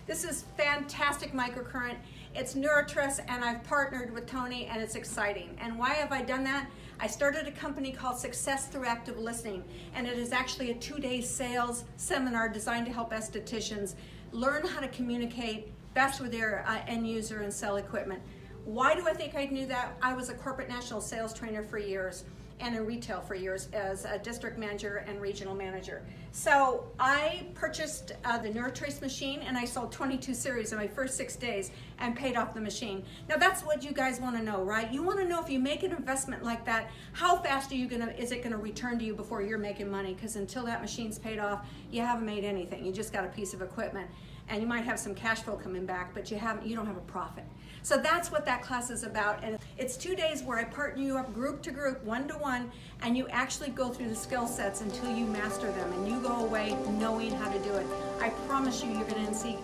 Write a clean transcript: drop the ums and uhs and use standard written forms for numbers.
This is fantastic microcurrent. It's NeuroTrust, and I've partnered with Tony, and it's exciting. And why have I done that? I started a company called Success Through Active Listening, and it is actually a 2-day sales seminar designed to help estheticians learn how to communicate best with their end user and sell equipment. Why do I think I knew that? I was a corporate national sales trainer for years and in retail for years as a district manager and regional manager. So I purchased the NeuroTrace machine, and I sold 22 series in my first 6 days and paid off the machine. Now that's what you guys want to know, right? You want to know if you make an investment like that, how fast is it gonna return to you before you're making money? Because until that machine's paid off, you haven't made anything. You just got a piece of equipment. And you might have some cash flow coming back, but you don't have a profit. So that's what that class is about. And it's 2 days where I partner you up group to group, one-to-one, and you actually go through the skill sets until you master them and you go away knowing how to do it. I promise you, you're gonna see